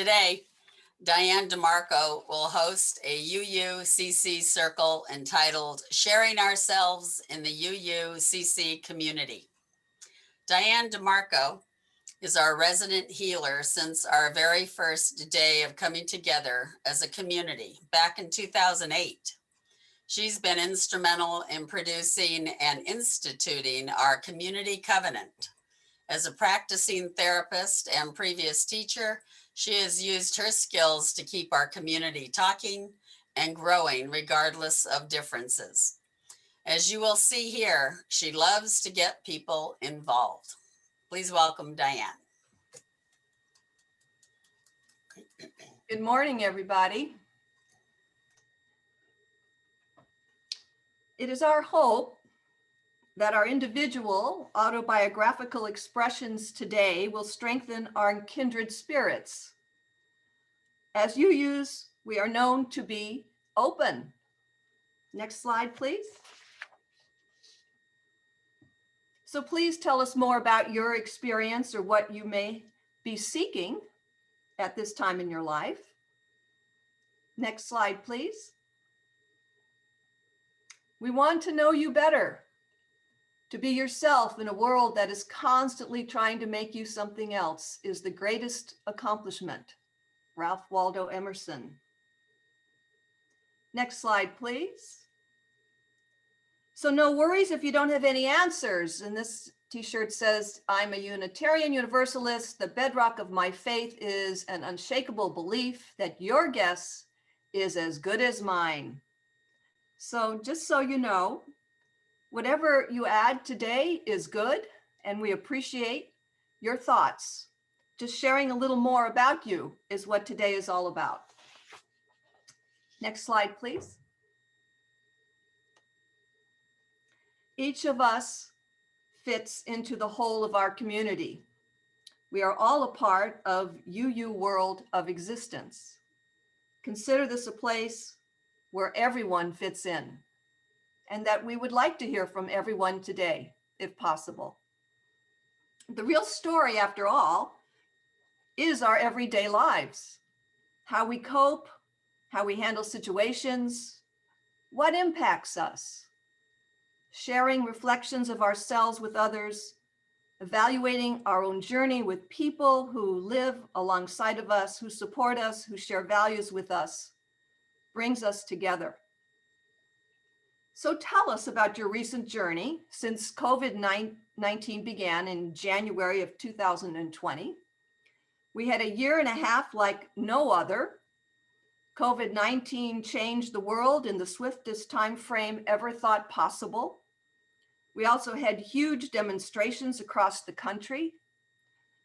Today, Diane DeMarco will host a UUCC circle entitled Sharing Ourselves in the UUCC Community. Diane DeMarco is our resident healer since our very first day of coming together as a community back in 2008. She's been instrumental in producing and instituting our community covenant. As a practicing therapist and previous teacher, she has used her skills to keep our community talking and growing regardless of differences. As you will see here, she loves to get people involved. Please welcome Diane. Good morning, everybody. It is our hope that our individual autobiographical expressions today will strengthen our kindred spirits. As UUs, we are known to be open. Next slide, please. So please tell us more about your experience or what you may be seeking at this time in your life. Next slide, please. We want to know you better. To be yourself in a world that is constantly trying to make you something else is the greatest accomplishment. Ralph Waldo Emerson. Next slide, please. So no worries if you don't have any answers. And this t-shirt says, I'm a Unitarian Universalist. The bedrock of my faith is an unshakable belief that your guess is as good as mine. So just so you know, whatever you add today is good, and we appreciate your thoughts. Just sharing a little more about you is what today is all about. Next slide, please. Each of us fits into the whole of our community. We are all a part of UU world of existence. Consider this a place where everyone fits in, and that we would like to hear from everyone today, if possible. The real story, after all, is our everyday lives. How we cope, how we handle situations, what impacts us. Sharing reflections of ourselves with others, evaluating our own journey with people who live alongside of us, who support us, who share values with us, brings us together. So tell us about your recent journey since COVID-19 began in January of 2020. We had a year and a half like no other. COVID-19 changed the world in the swiftest time frame ever thought possible. We also had huge demonstrations across the country.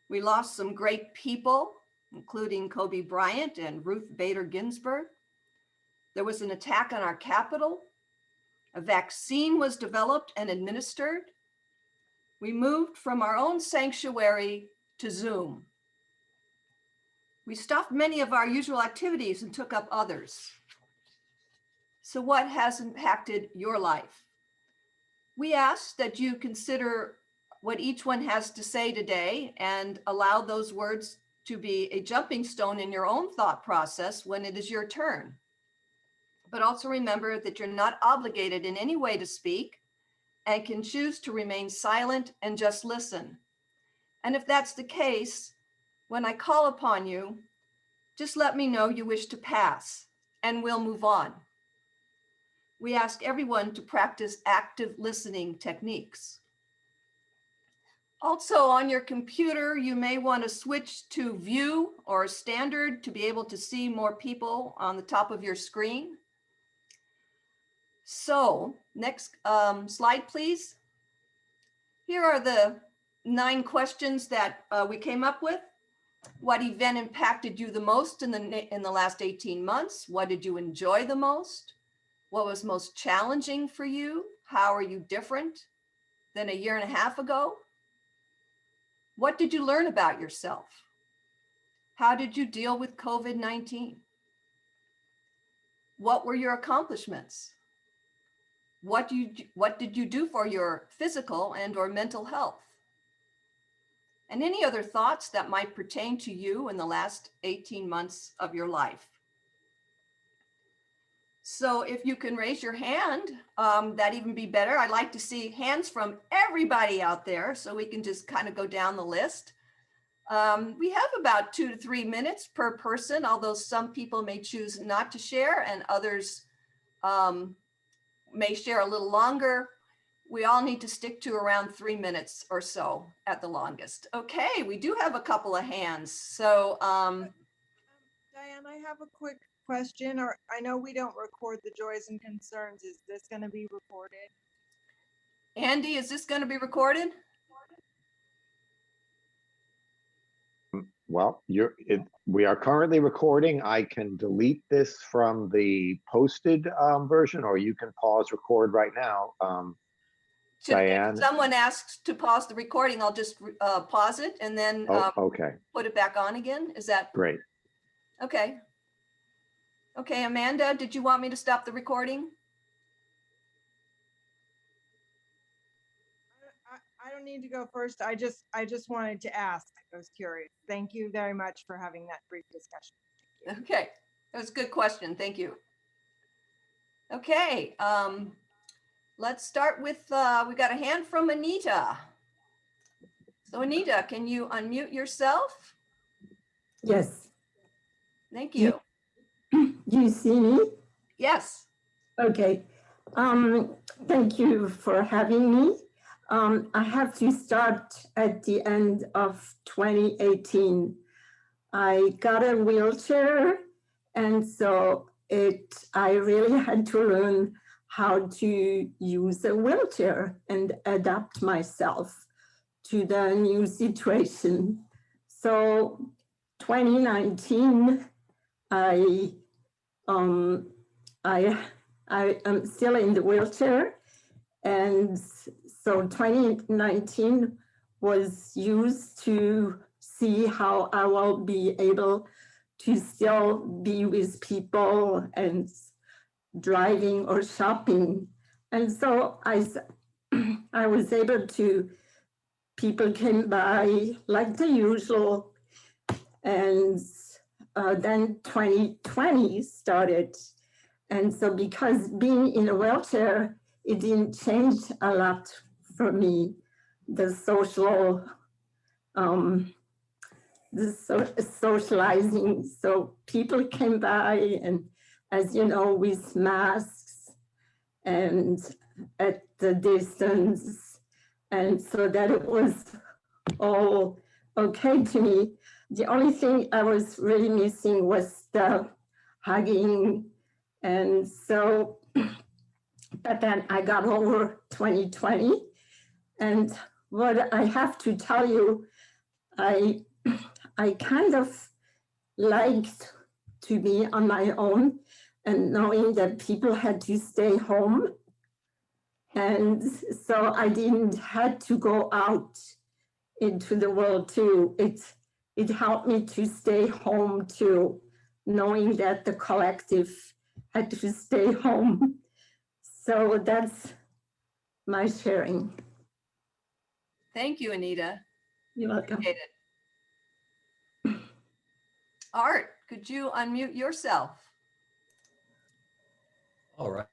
We lost some great people, including Kobe Bryant and Ruth Bader Ginsburg. There was an attack on our Capitol. A vaccine was developed and administered. We moved from our own sanctuary to Zoom. We stopped many of our usual activities and took up others. So what has impacted your life? We ask that you consider what each one has to say today and allow those words to be a jumping stone in your own thought process when it is your turn. But also remember that you're not obligated in any way to speak and can choose to remain silent and just listen. And if that's the case, when I call upon you, just let me know you wish to pass and we'll move on. We ask everyone to practice active listening techniques. Also on your computer, you may want to switch to view or standard to be able to see more people on the top of your screen. So next slide, please. Here are the 9 questions that we came up with. What event impacted you the most in the last 18 months? What did you enjoy the most? What was most challenging for you? How are you different than a year and a half ago? What did you learn about yourself? How did you deal with COVID-19? What were your accomplishments? What did you do for your physical and or mental health? and any other thoughts that might pertain to you in the last 18 months of your life. So if you can raise your hand, that'd even be better. I'd like to see hands from everybody out there so we can just kind of go down the list. We have about 2 to 3 minutes per person, although some people may choose not to share and others may share a little longer. We all need to stick to around 3 minutes or so at the longest. Okay, we do have a couple of hands. So Diane, I have a quick question, or I know we don't record the joys and concerns. Is this going to be recorded? Andy, is this going to be recorded? Well, we are currently recording. I can delete this from the posted version, or you can pause record right now. Diane. If someone asks to pause the recording, I'll just pause it and then Okay, put it back on again. Is that great. okay? Okay, Amanda, did you want me to stop the recording? I don't need to go first. I just wanted to ask. I was curious. Thank you very much for having that brief discussion. Okay, that was a good question. Thank you. Okay, let's start with, we got a hand from Anita. So Anita, can you unmute yourself? Yes. Thank you. You see me? Yes. Okay. Thank you for having me. I have to start at the end of 2018. I got a wheelchair, and so I really had to learn how to use a wheelchair and adapt myself to the new situation. So 2019, I am still in the wheelchair, and so 2019 was used to see how I will be able to still be with people and driving or shopping. And so I was able to, people came by like the usual, and then 2020 started. And so because being in a wheelchair, it didn't change a lot for me. The socializing. So people came by, and as you know, with masks and at the distance. And so that it was all okay to me. The only thing I was really missing was the hugging. And so, but then I got over 2020. And what I have to tell you, I kind of liked to be on my own and knowing that people had to stay home. And so I didn't have to go out into the world too. It helped me to stay home too, knowing that the collective had to stay home. So that's my sharing. Thank you, Anita. You're welcome. Appreciate it. Art, could you unmute yourself? All right.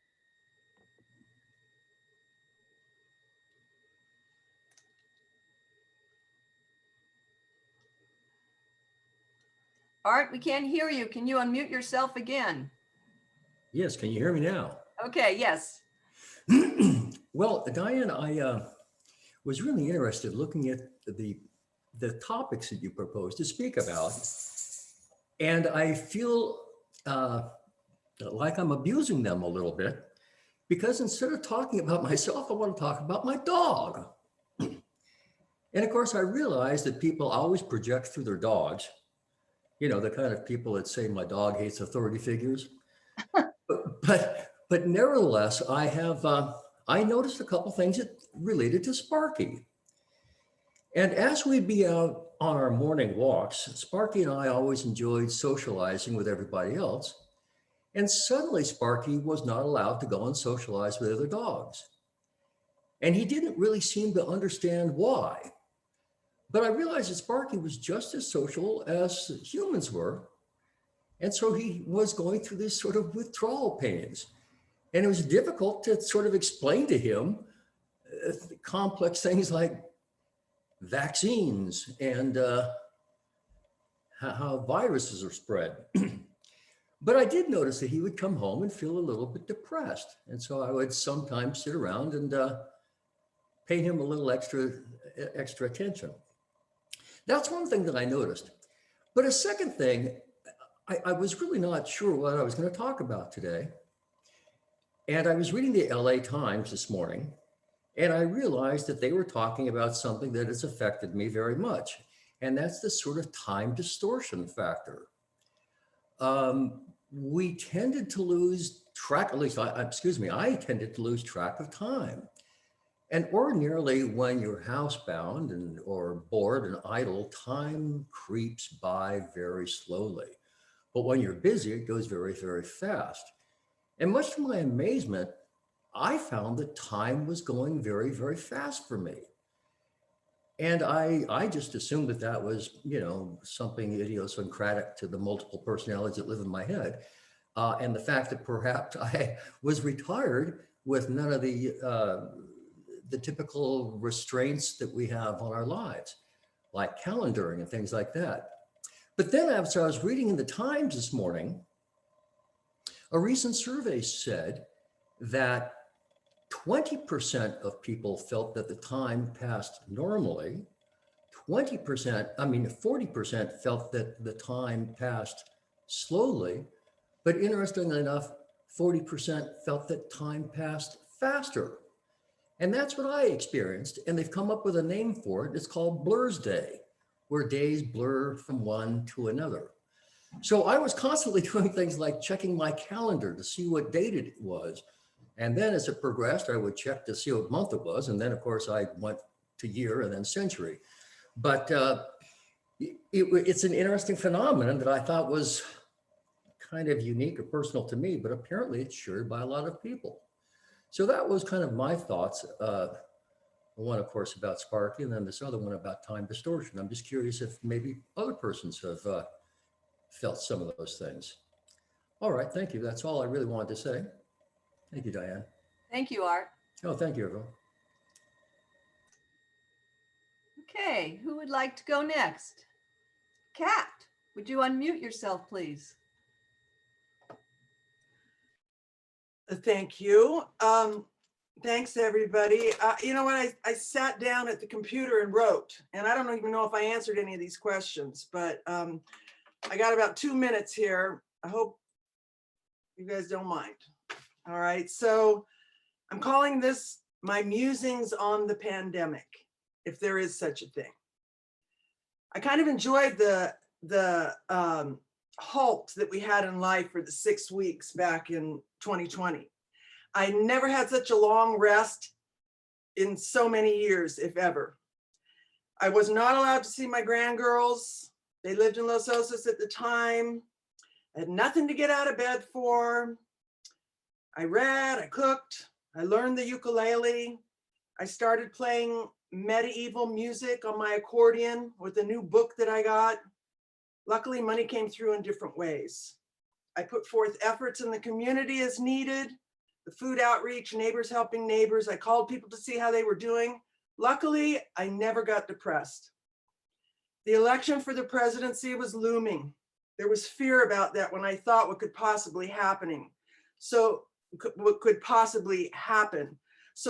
Art, we can't hear you. Can you unmute yourself again? Yes, can you hear me now? Okay, yes. Well, Diane, I was really interested looking at the topics that you proposed to speak about. And I feel like I'm abusing them a little bit, because instead of talking about myself, I want to talk about my dog. And of course, I realize that people always project through their dogs. You know, the kind of people that say my dog hates authority figures. but nevertheless, I noticed a couple things that related to Sparky. And as we'd be out on our morning walks, Sparky and I always enjoyed socializing with everybody else. And suddenly Sparky was not allowed to go and socialize with other dogs. And he didn't really seem to understand why. But I realized that Sparky was just as social as humans were. And so he was going through this sort of withdrawal pains. And it was difficult to sort of explain to him complex things like vaccines and how viruses are spread. But I did notice that he would come home and feel a little bit depressed. And so I would sometimes sit around and pay him a little extra attention. That's one thing that I noticed. But a second thing, I was really not sure what I was going to talk about today. And I was reading the LA Times this morning, and I realized that they were talking about something that has affected me very much. And that's the sort of time distortion factor. We tended to lose track, at least I tended to lose track of time. And ordinarily when you're housebound or bored and idle, time creeps by very slowly. But when you're busy, it goes very, very fast. And much to my amazement, I found that time was going very, very fast for me. And I just assumed that that was, something idiosyncratic to the multiple personalities that live in my head. And the fact that perhaps I was retired with none of the typical restraints that we have on our lives, like calendaring and things like that. But then after I was reading in the Times this morning, a recent survey said that 20% of people felt that the time passed normally. 40% felt that the time passed slowly. But interestingly enough, 40% felt that time passed faster. And that's what I experienced. And they've come up with a name for it. It's called Blur's Day, where days blur from one to another. So I was constantly doing things like checking my calendar to see what date it was. And then as it progressed, I would check to see what month it was. And then of course I went to year and then century. But it's an interesting phenomenon that I thought was kind of unique or personal to me, but apparently it's shared by a lot of people. So that was kind of my thoughts. One, of course, about Sparky, and then this other one about time distortion. I'm just curious if maybe other persons have felt some of those things. All right, thank you. That's all I really wanted to say. Thank you, Diane. Thank you, Art. Oh, thank you, everyone. Okay, who would like to go next? Kat, would you unmute yourself, please? Thank you. Thanks, everybody. You know what? I sat down at the computer and wrote, and I don't even know if I answered any of these questions, but I got about 2 minutes here. I hope you guys don't mind. All right. So I'm calling this my musings on the pandemic, if there is such a thing. I kind of enjoyed the halt that we had in life for the 6 weeks back in 2020. I never had such a long rest in so many years, if ever. I was not allowed to see my grandgirls. They lived in Los Osos at the time. I had nothing to get out of bed for. I read, I cooked, I learned the ukulele. I started playing medieval music on my accordion with a new book that I got. Luckily, money came through in different ways. I put forth efforts in the community as needed, the food outreach, neighbors helping neighbors. I called people to see how they were doing. Luckily, I never got depressed. The election for the presidency was looming. There was fear about that when I thought what could possibly happen. So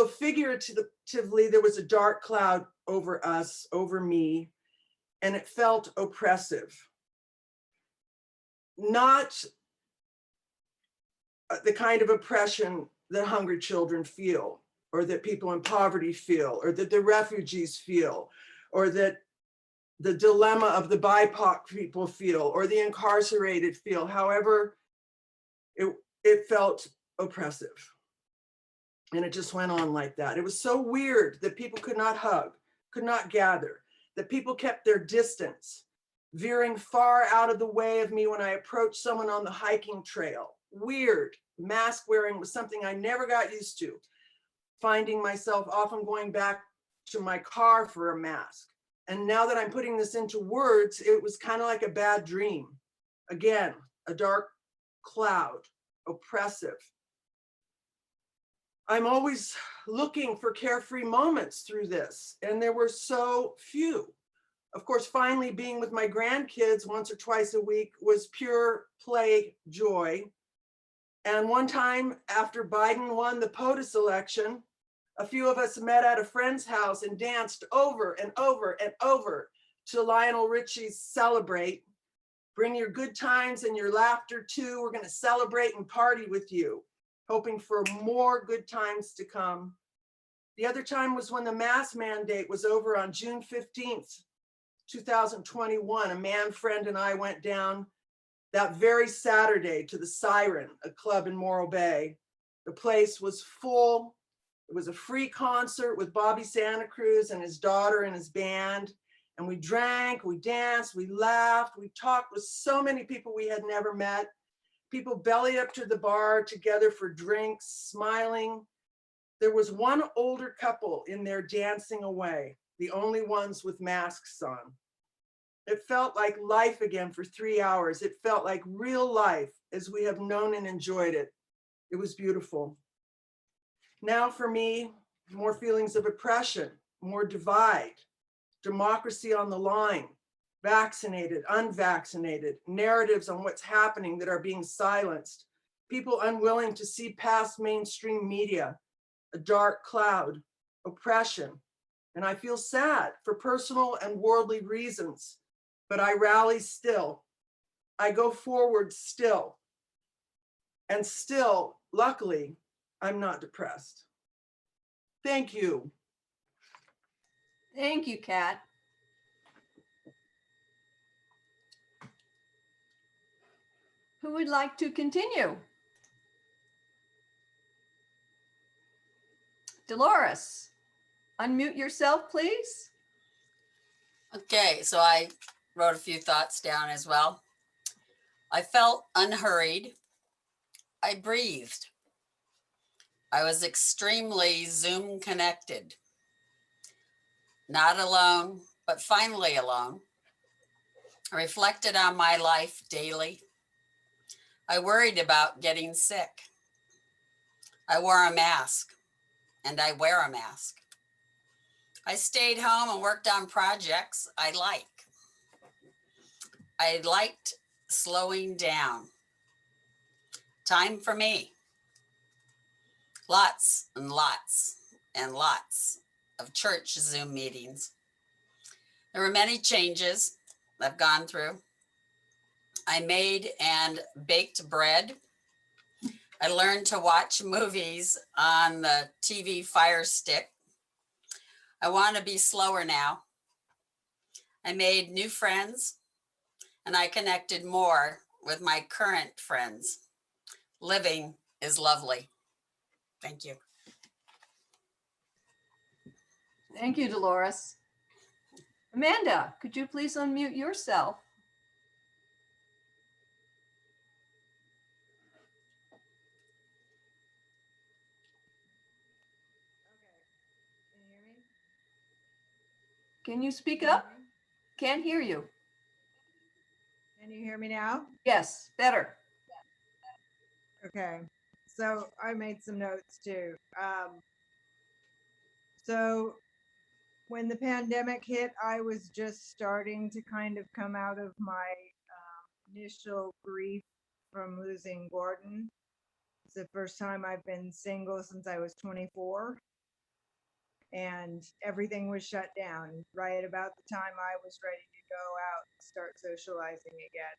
figuratively, there was a dark cloud over us, over me, and it felt oppressive. Not the kind of oppression that hungry children feel, or that people in poverty feel, or that the refugees feel, or that the dilemma of the BIPOC people feel, or the incarcerated feel. However, it felt oppressive. And it just went on like that. It was so weird that people could not hug, could not gather, that people kept their distance, veering far out of the way of me when I approached someone on the hiking trail. Weird. Mask wearing was something I never got used to. Finding myself often going back to my car for a mask. And now that I'm putting this into words, it was kind of like a bad dream. Again, a dark cloud, oppressive. I'm always looking for carefree moments through this, and there were so few. Of course, finally being with my grandkids once or twice a week was pure play joy. And one time after Biden won the POTUS election, a few of us met at a friend's house and danced over and over and over to Lionel Richie's Celebrate. Bring your good times and your laughter too. We're going to celebrate and party with you, hoping for more good times to come. The other time was when the mask mandate was over on June 15th, 2021. A man friend and I went down that very Saturday to the Siren, a club in Morro Bay. The place was full. It was a free concert with Bobby Santa Cruz and his daughter and his band. And we drank, we danced, we laughed, we talked with so many people we had never met. People belly up to the bar together for drinks, smiling. There was one older couple in there dancing away, the only ones with masks on. It felt like life again for 3 hours. It felt like real life as we have known and enjoyed it. It was beautiful. Now for me, more feelings of oppression, more divide, democracy on the line, vaccinated, unvaccinated, narratives on what's happening that are being silenced, people unwilling to see past mainstream media, a dark cloud, oppression. And I feel sad for personal and worldly reasons, but I rally still. I go forward still. And still, luckily, I'm not depressed. Thank you. Thank you, Kat. Who would like to continue? Dolores, unmute yourself, please. Okay, so I wrote a few thoughts down as well. I felt unhurried. I breathed. I was extremely Zoom connected. Not alone, but finally alone. I reflected on my life daily. I worried about getting sick. I wore a mask, and I wear a mask. I stayed home and worked on projects I like. I liked slowing down. Time for me. Lots and lots and lots of church Zoom meetings. There were many changes I've gone through. I made and baked bread. I learned to watch movies on the TV Fire Stick. I want to be slower now. I made new friends and I connected more with my current friends. Living is lovely. Thank you. Thank you, Dolores. Amanda, could you please unmute yourself? Can you hear me? Can you speak Can you up? hear me? Can't hear you. Can you hear me now? Yes, better. Okay, so I made some notes too. So when the pandemic hit, I was just starting to kind of come out of my initial grief from losing Gordon. It's the first time I've been single since I was 24. And everything was shut down right about the time I was ready to go out and start socializing again.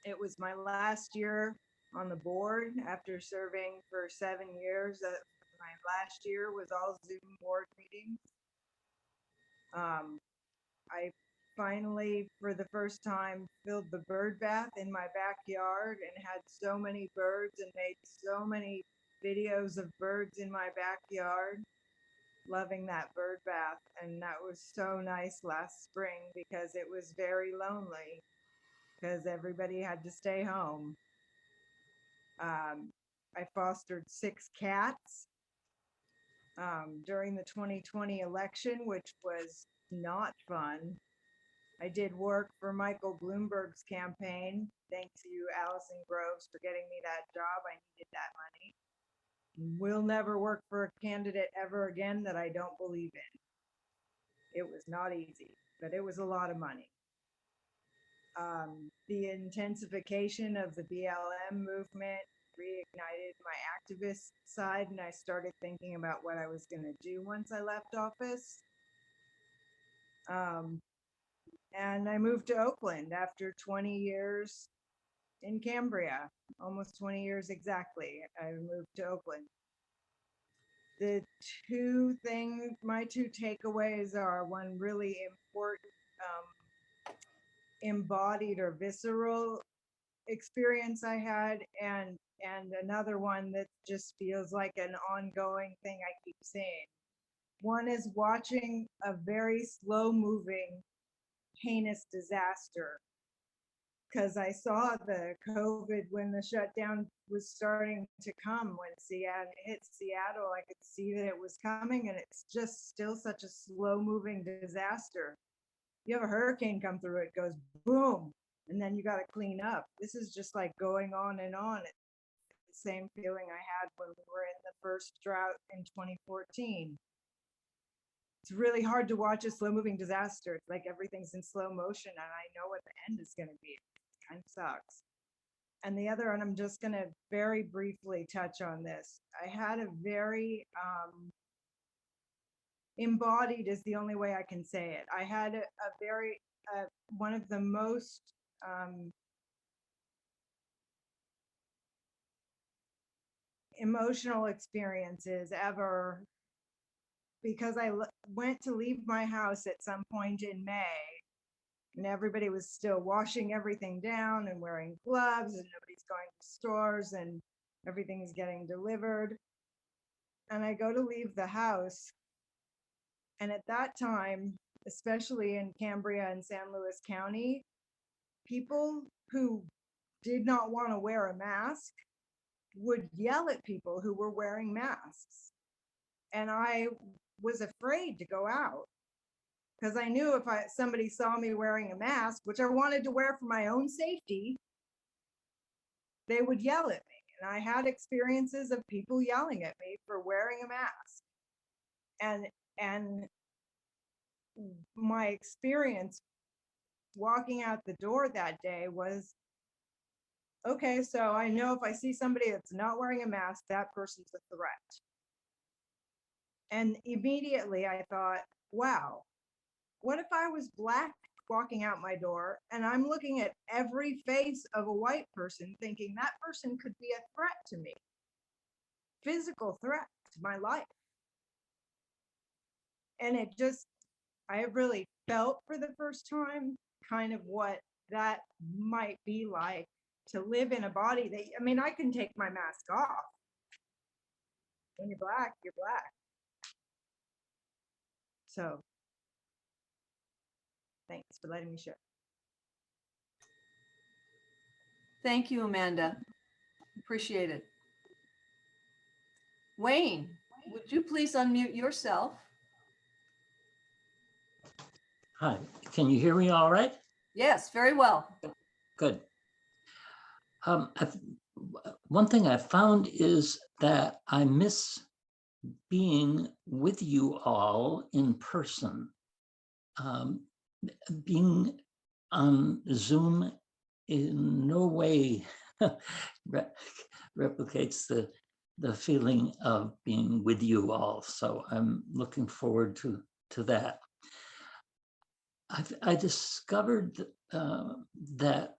It was my last year on the board after serving for 7 years. My last year was all Zoom board meetings. I finally, for the first time, filled the bird bath in my backyard and had so many birds and made so many videos of birds in my backyard. Loving that bird bath. And that was so nice last spring because it was very lonely because everybody had to stay home. I fostered 6 cats during the 2020 election, which was not fun. I did work for Michael Bloomberg's campaign. Thanks to you, Allison Groves, for getting me that job. I needed that money. Will never work for a candidate ever again that I don't believe in. It was not easy, but it was a lot of money. The intensification of the BLM movement reignited my activist side, and I started thinking about what I was going to do once I left office. And I moved to Oakland after 20 years in Cambria, almost 20 years exactly. I moved to Oakland. The my two takeaways are, one really important embodied or visceral experience I had, and another one that just feels like an ongoing thing I keep saying. One is watching a very slow moving, heinous disaster. Because I saw the COVID when the shutdown was starting to come, when Seattle hit Seattle, I could see that it was coming, and it's just still such a slow moving disaster. You have a hurricane come through, it goes boom, and then you got to clean up. This is just like going on and on. It's the same feeling I had when we were in the first drought in 2014. It's really hard to watch a slow moving disaster. It's like everything's in slow motion, and I know what the end is going to be. It kind of sucks. And the other, and I'm just going to very briefly touch on this. I had a very embodied is the only way I can say it. I had a very, one of the most emotional experiences ever, because I went to leave my house at some point in May, and everybody was still washing everything down and wearing gloves, and nobody's going to stores, and everything is getting delivered. And I go to leave the house, and at that time, especially in Cambria and San Luis County, people who did not want to wear a mask would yell at people who were wearing masks. And I was afraid to go out, because I knew if somebody saw me wearing a mask, which I wanted to wear for my own safety, they would yell at me. And I had experiences of people yelling at me for wearing a mask. And my experience walking out the door that day was, okay, so I know if I see somebody that's not wearing a mask, that person's a threat. And immediately I thought, wow, what if I was Black walking out my door and I'm looking at every face of a white person thinking that person could be a threat to me, physical threat to my life. And it just, I really felt for the first time kind of what that might be like, to live in a body that, I mean, I can take my mask off. When you're Black, you're Black. So thanks for letting me share. Thank you, Amanda. Appreciate it. Wayne, would you please unmute yourself? Hi, can you hear me all right? Yes, very well. Good. One thing I found is that I miss being with you all in person. Being on Zoom in no way replicates the feeling of being with you all. So I'm looking forward to that. I discovered that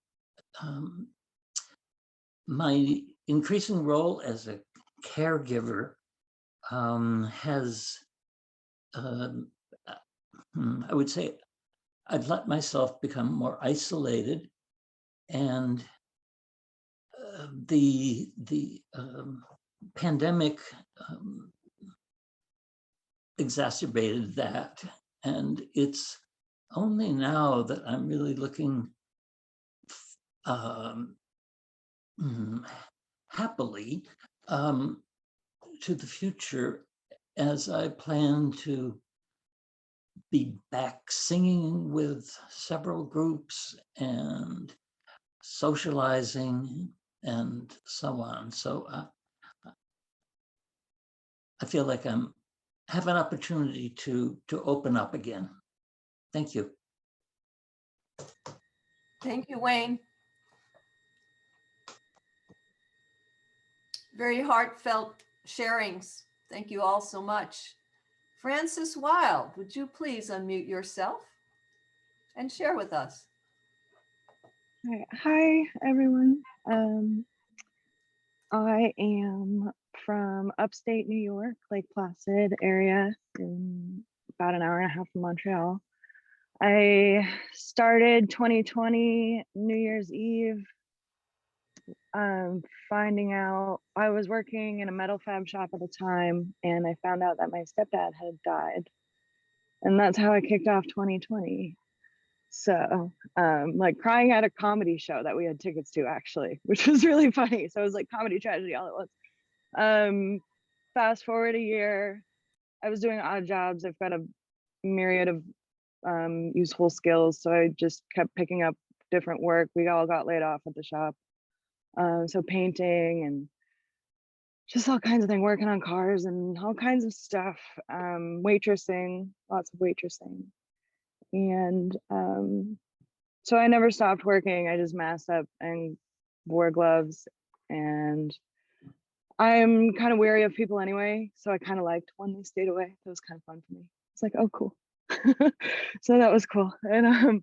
my increasing role as a caregiver has, I would say, I'd let myself become more isolated, and the pandemic exacerbated that, and it's only now that I'm really looking happily to the future, as I plan to be back singing with several groups and socializing and so on. So I feel like have an opportunity to open up again. Thank you. Thank you, Wayne. Very heartfelt sharings. Thank you all so much. Francis Wild, would you please unmute yourself and share with us? Hi, everyone. I am from upstate New York, Lake Placid area, in about an hour and a half from Montreal. I started 2020 New Year's Eve, finding out I was working in a metal fab shop at the time, and I found out that my stepdad had died. And that's how I kicked off 2020. So like crying at a comedy show that we had tickets to, actually, which was really funny. So it was like comedy tragedy all at once. Fast forward a year, I was doing odd jobs. I've got a myriad of useful skills, so I just kept picking up different work. We all got laid off at the shop, so painting and just all kinds of things, working on cars and all kinds of stuff. Waitressing, lots of waitressing. And so I never stopped working. I just masked up and wore gloves. And I'm kind of wary of people anyway, so I kind of liked when they stayed away. That was kind of fun for me. It's like, oh, cool. So that was cool. And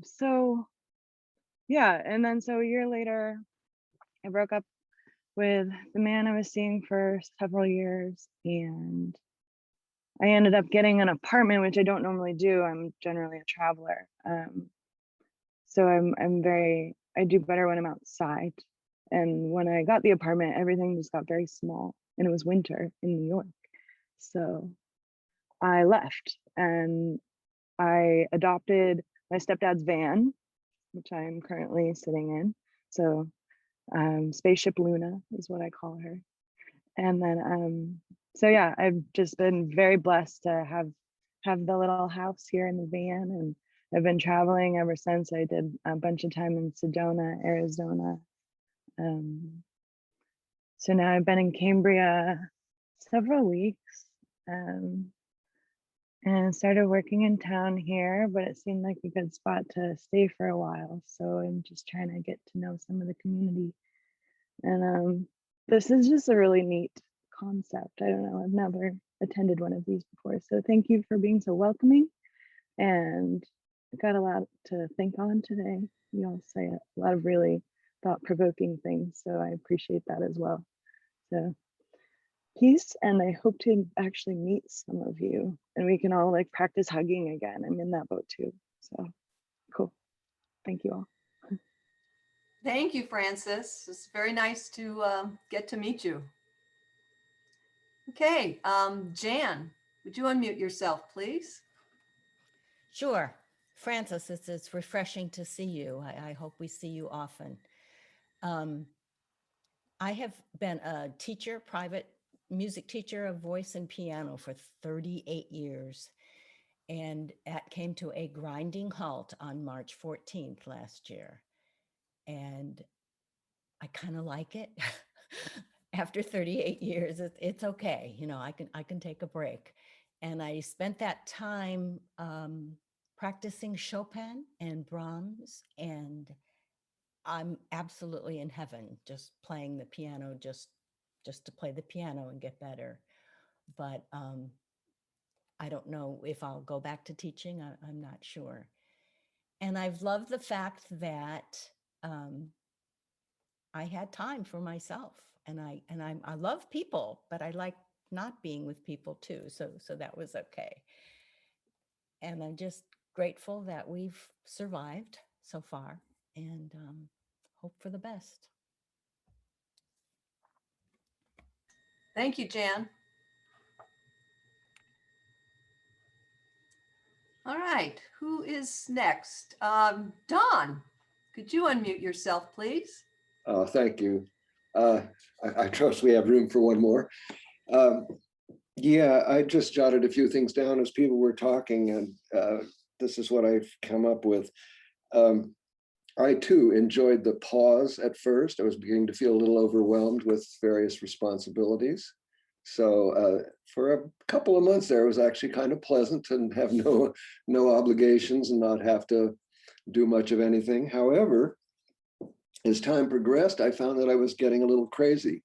so yeah, and then so a year later, I broke up with the man I was seeing for several years, and I ended up getting an apartment, which I don't normally do. I'm generally a traveler. So I do better when I'm outside. And when I got the apartment, everything just got very small, and it was winter in New York. So I left and I adopted my stepdad's van, which I'm currently sitting in. So Spaceship Luna is what I call her. And then so yeah, I've just been very blessed to have the little house here in the van, and I've been traveling ever since. I did a bunch of time in Sedona, Arizona. So now I've been in Cambria several weeks, and started working in town here, but it seemed like a good spot to stay for a while. So I'm just trying to get to know some of the community. And this is just a really neat concept. I don't know, I've never attended one of these before. So thank you for being so welcoming. And I got a lot to think on today. You all say a lot of really thought-provoking things, so I appreciate that as well. So peace, and I hope to actually meet some of you, and we can all like practice hugging again. I'm in that boat too. So cool. Thank you all. Thank you, Francis. It's very nice to get to meet you. Okay, Jan, would you unmute yourself, please? Sure. Francis, it's refreshing to see you. I hope we see you often. I have been a teacher, private music teacher of voice and piano for 38 years. And that came to a grinding halt on March 14th last year. And I kind of like it. After 38 years, it's okay. You know, I can take a break. And I spent that time practicing Chopin and Brahms, and I'm absolutely in heaven just playing the piano, just to play the piano and get better. But I don't know if I'll go back to teaching. I'm not sure. And I've loved the fact that I had time for myself, and I love people, but I like not being with people too. So that was okay. And I'm just grateful that we've survived so far, and hope for the best. Thank you, Jan. All right, who is next? Don, could you unmute yourself, please? Thank you. I trust we have room for one more. Yeah, I just jotted a few things down as people were talking, and this is what I've come up with. I too enjoyed the pause at first. I was beginning to feel a little overwhelmed with various responsibilities. So for a couple of months there, it was actually kind of pleasant to have no obligations and not have to do much of anything. However, as time progressed, I found that I was getting a little crazy.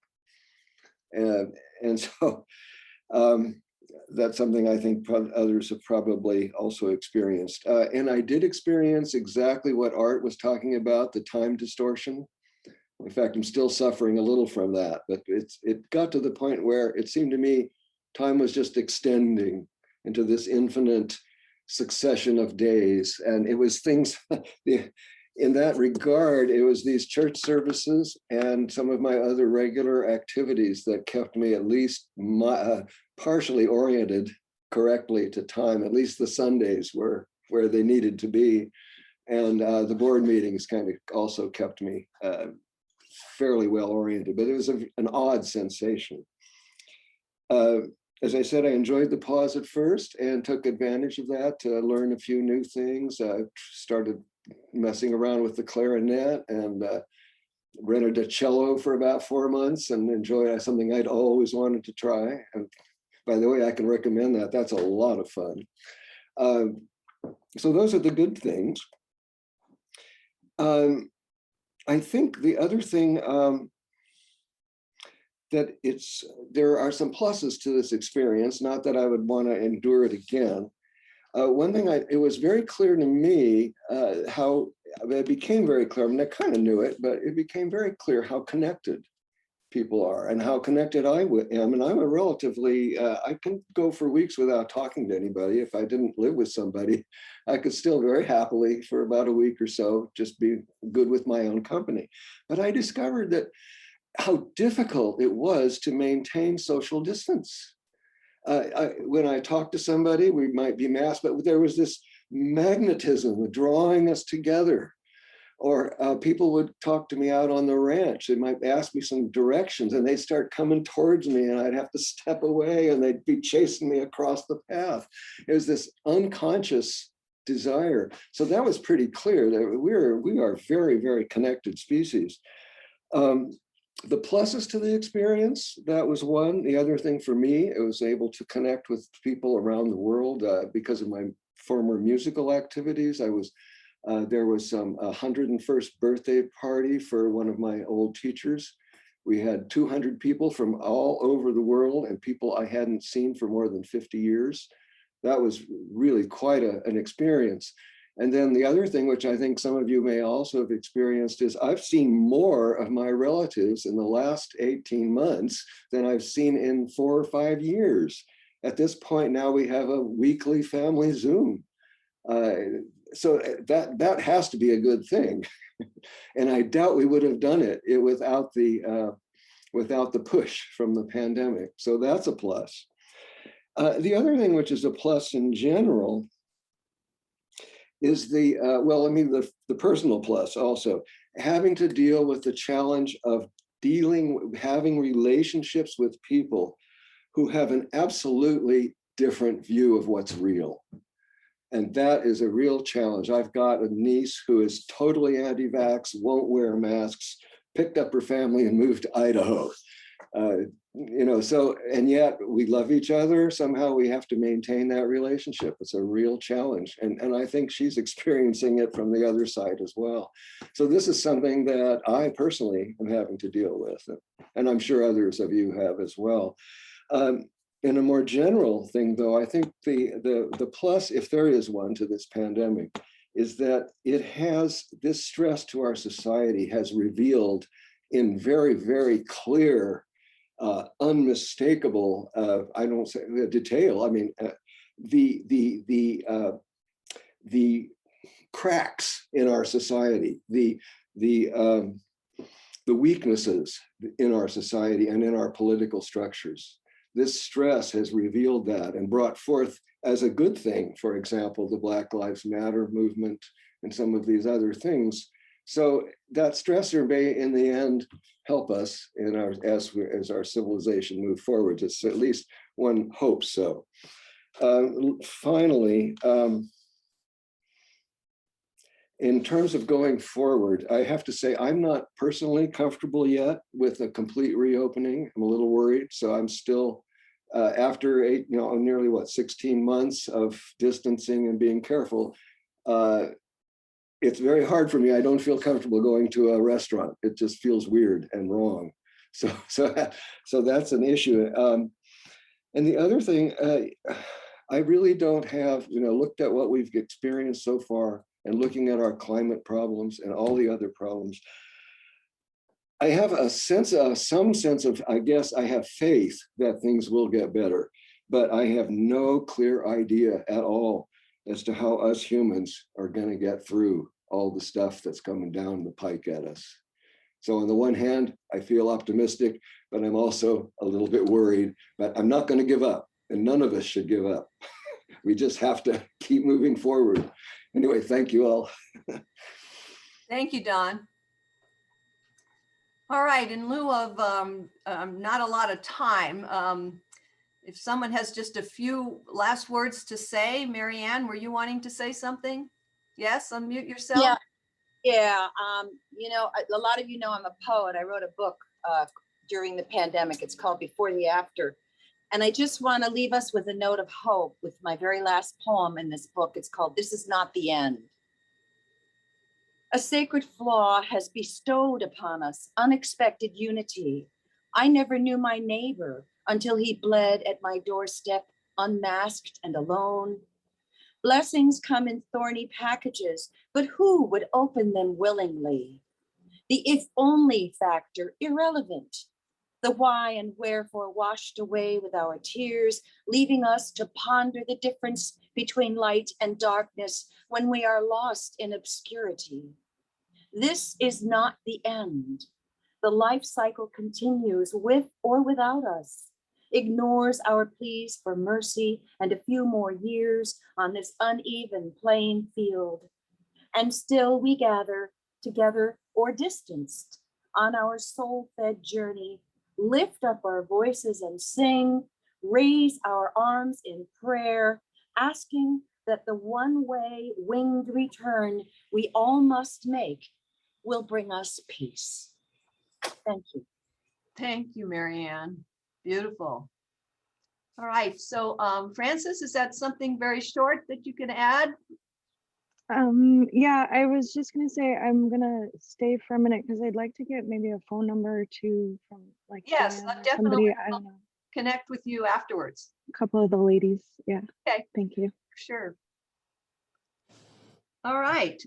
And so that's something I think others have probably also experienced. And I did experience exactly what Art was talking about, the time distortion. In fact, I'm still suffering a little from that, but it got to the point where it seemed to me time was just extending into this infinite succession of days. And it was things, in that regard, it was these church services and some of my other regular activities that kept me at least partially oriented correctly to time. At least the Sundays were where they needed to be. And the board meetings kind of also kept me fairly well oriented, but it was an odd sensation. As I said, I enjoyed the pause at first and took advantage of that to learn a few new things. I started messing around with the clarinet and rented a cello for about 4 months and enjoyed something I'd always wanted to try. And by the way, I can recommend that. That's a lot of fun. So those are the good things. I think the other thing that there are some pluses to this experience, not that I would want to endure it again. One thing, it was very clear to me how it became very clear. I mean, I kind of knew it, but it became very clear how connected people are and how connected I am. And I'm a relatively, I can go for weeks without talking to anybody. If I didn't live with somebody, I could still very happily for about a week or so just be good with my own company. But I discovered that how difficult it was to maintain social distance. When I talked to somebody, we might be masked, but there was this magnetism drawing us together. Or people would talk to me out on the ranch. They might ask me some directions and they'd start coming towards me and I'd have to step away and they'd be chasing me across the path. It was this unconscious desire. So that was pretty clear that we are very, very connected species. The pluses to the experience, that was one. The other thing for me, I was able to connect with people around the world because of my former musical activities. There was some 101st birthday party for one of my old teachers. We had 200 people from all over the world and people I hadn't seen for more than 50 years. That was really quite an experience. And then the other thing, which I think some of you may also have experienced, is I've seen more of my relatives in the last 18 months than I've seen in 4 or 5 years. At this point now, we have a weekly family Zoom. So that has to be a good thing. And I doubt we would have done it without the push from the pandemic. So that's a plus. The other thing, which is a plus in general, is the personal plus also, having to deal with the challenge of having relationships with people who have an absolutely different view of what's real. And that is a real challenge. I've got a niece who is totally anti-vax, won't wear masks, picked up her family and moved to Idaho. And yet we love each other. Somehow we have to maintain that relationship. It's a real challenge. And I think she's experiencing it from the other side as well. So this is something that I personally am having to deal with. And I'm sure others of you have as well. In a more general thing, though, I think the plus, if there is one to this pandemic, is that it has, this stress to our society has revealed in very, very clear, unmistakable, I don't say detail, I mean, the cracks in our society, the weaknesses in our society and in our political structures. This stress has revealed that and brought forth as a good thing, for example, the Black Lives Matter movement and some of these other things. So that stressor may, in the end, help us in as our civilization move forward. It's at least one hopes so. Finally, in terms of going forward, I have to say I'm not personally comfortable yet with a complete reopening. I'm a little worried, so I'm still after nearly 16 months of distancing and being careful. It's very hard for me. I don't feel comfortable going to a restaurant. It just feels weird and wrong. So that's an issue. And the other thing, I really don't have, looked at what we've experienced so far and looking at our climate problems and all the other problems. I have some sense of, I guess I have faith that things will get better, but I have no clear idea at all as to how us humans are going to get through all the stuff that's coming down the pike at us. So on the one hand, I feel optimistic, but I'm also a little bit worried, but I'm not going to give up, and none of us should give up. We just have to keep moving forward. Anyway, thank you all. Thank you, Don. All right, in lieu of not a lot of time, if someone has just a few last words to say, Marianne, were you wanting to say something? Yes, unmute yourself. Yeah. A lot of you know I'm a poet. I wrote a book during the pandemic. It's called Before the After. And I just want to leave us with a note of hope with my very last poem in this book. It's called This Is Not the End. A sacred flaw has bestowed upon us unexpected unity. I never knew my neighbor until he bled at my doorstep, unmasked and alone. Blessings come in thorny packages, but who would open them willingly? The if only factor irrelevant. The why and wherefore washed away with our tears, leaving us to ponder the difference between light and darkness when we are lost in obscurity. This is not the end. The life cycle continues with or without us, ignores our pleas for mercy and a few more years on this uneven playing field. And still we gather together or distanced on our soul-fed journey, lift up our voices and sing, raise our arms in prayer, asking that the one-way winged return we all must make will bring us peace. Thank you. Thank you, Marianne. Beautiful. All right, so Frances, is that something very short that you can add? Yeah, I was just gonna say I'm gonna stay for a minute because I'd like to get maybe a phone number or two from like Yes, Diane or definitely. somebody, I don't know, Connect with you afterwards. a couple of the ladies. Yeah. Okay. Thank you. Sure. All right.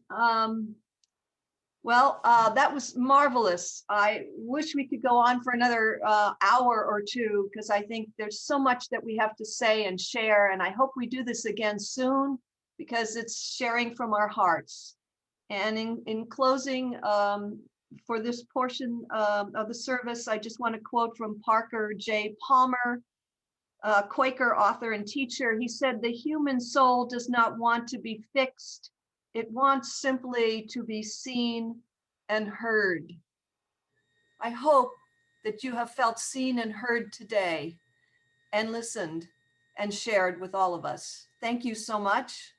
Well, that was marvelous. I wish we could go on for another hour or two because I think there's so much that we have to say and share. And I hope we do this again soon because it's sharing from our hearts. And in closing, for this portion of the service, I just want to quote from Parker J. Palmer, Quaker author and teacher. He said, "The human soul does not want to be fixed. It wants simply to be seen and heard." I hope that you have felt seen and heard today and listened and shared with all of us. Thank you so much.